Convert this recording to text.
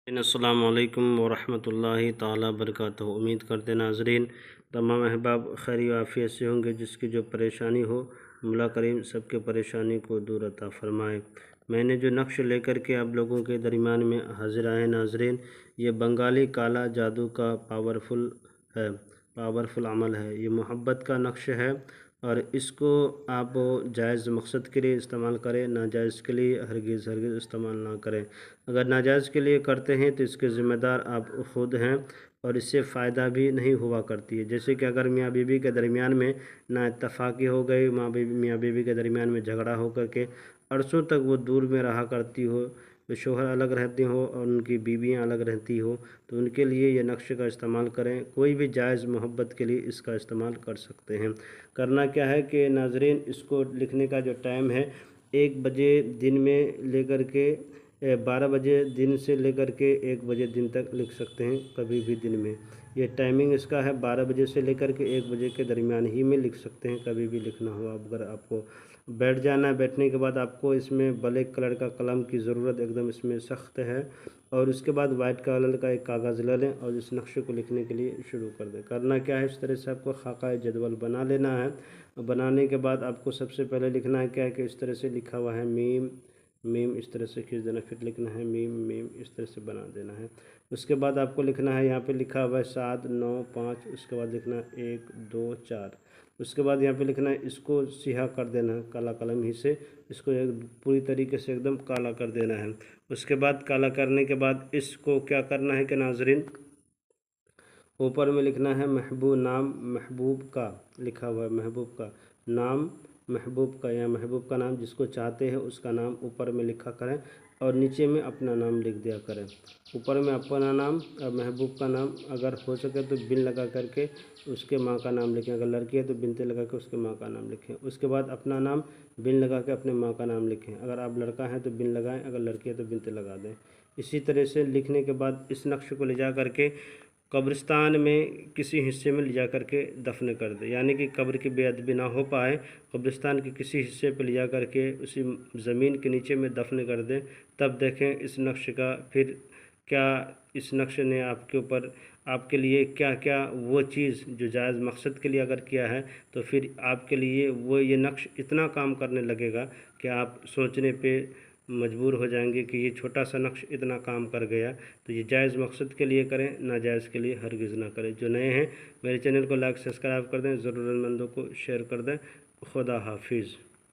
अस्सलामु अलैकुम वरहमतुल्लाहि ताला बरकातहू। उम्मीद करते हैं नाज़रीन तमाम अहबाब खैर आफ़ियत से होंगे। जिसकी जो परेशानी हो मौला करीम सबके परेशानी को दूर अता फ़रमाए। मैंने जो नक्श लेकर के आप लोगों के दरमियान में हाजिर आए नाज़रीन, ये बंगाली काला जादू का पावरफुल अमल है। ये मोहब्बत का नक्श है और इसको आप जायज़ मकसद के लिए इस्तेमाल करें, नाजायज़ के लिए हरगिज़ इस्तेमाल ना करें। अगर नाजायज़ के लिए करते हैं तो इसके ज़िम्मेदार आप ख़ुद हैं और इससे फ़ायदा भी नहीं हुआ करती है। जैसे कि अगर मियाँ बीवी के दरमियान में नाइत्तफ़ाक़ी हो गई, मियाँ बीवी के दरमियान में झगड़ा हो कर के अरसों तक वो दूर में रहा करती हो, तो शोहर अलग रहते हो और उनकी बीवियाँ अलग रहती हो, तो उनके लिए ये नक्श का इस्तेमाल करें। कोई भी जायज़ मोहब्बत के लिए इसका इस्तेमाल कर सकते हैं। करना क्या है कि नाज़रीन, इसको लिखने का जो टाइम है 1 बजे दिन में लेकर के 12 बजे दिन से लेकर के 1 बजे दिन तक लिख सकते हैं, कभी भी दिन में। ये टाइमिंग इसका है 12 बजे से लेकर के 1 बजे के दरमियान ही में लिख सकते हैं, कभी भी लिखना हो। अगर आपको बैठ जाना है, बैठने के बाद आपको इसमें ब्लैक कलर का कलम की ज़रूरत एकदम इसमें सख्त है, और उसके बाद वाइट कलर का एक कागज़ ले लें और इस नक्शे को लिखने के लिए शुरू कर दें। करना क्या है, इस तरह से आपको खाका जदवल बना लेना है। बनाने के बाद आपको सबसे पहले लिखना है क्या है कि इस तरह से लिखा हुआ है मीम मीम, इस तरह से खींच देना, फिर लिखना है मीम मीम, इस तरह से बना देना है। उसके बाद आपको लिखना है, यहाँ पे लिखा हुआ है 7 9 5, उसके बाद लिखना है 1 2 4। उसके बाद यहाँ पे लिखना है, इसको सिहा कर देना है काला कलम ही से, इसको एक पूरी तरीके से एकदम काला कर देना है। उसके बाद काला करने के बाद इसको क्या करना है कि नाज़रीन, ऊपर में लिखना है महबूब का लिखा हुआ है, महबूब का नाम, महबूब का या महबूब का नाम, जिसको चाहते हैं उसका नाम ऊपर में लिखा करें और नीचे में अपना नाम लिख दिया करें। ऊपर में अपना नाम और महबूब का नाम, अगर हो सके तो बिन लगा करके उसके माँ का नाम लिखें। अगर लड़की है तो बिनते लगा के उसके माँ का नाम लिखें। उसके बाद अपना नाम बिन लगा के अपने माँ का नाम लिखें। अगर आप लड़का हैं तो बिन लगाएं, अगर लड़की है तो बिनते लगा दें। इसी तरह से लिखने के बाद इस नक्श को ले जा करके कब्रिस्तान में किसी हिस्से में ले जा कर के दफन कर दे, यानी कि कब्र की बेअदबी ना हो पाए, कब्रिस्तान के किसी हिस्से पर ले जा कर के उसी ज़मीन के नीचे में दफन कर दें। तब देखें इस नक्श का फिर क्या, इस नक्श ने आपके ऊपर आपके लिए क्या क्या वो चीज़ जो जायज़ मकसद के लिए अगर किया है तो फिर आपके लिए वो ये नक्श इतना काम करने लगेगा कि आप सोचने पे मजबूर हो जाएंगे कि ये छोटा सा नक्श इतना काम कर गया। तो ये जायज़ मकसद के लिए करें, नाजायज़ के लिए हरगिज़ ना करें। जो नए हैं मेरे चैनल को लाइक सब्सक्राइब कर दें, ज़रूरतमंदों को शेयर कर दें। खुदा हाफिज़।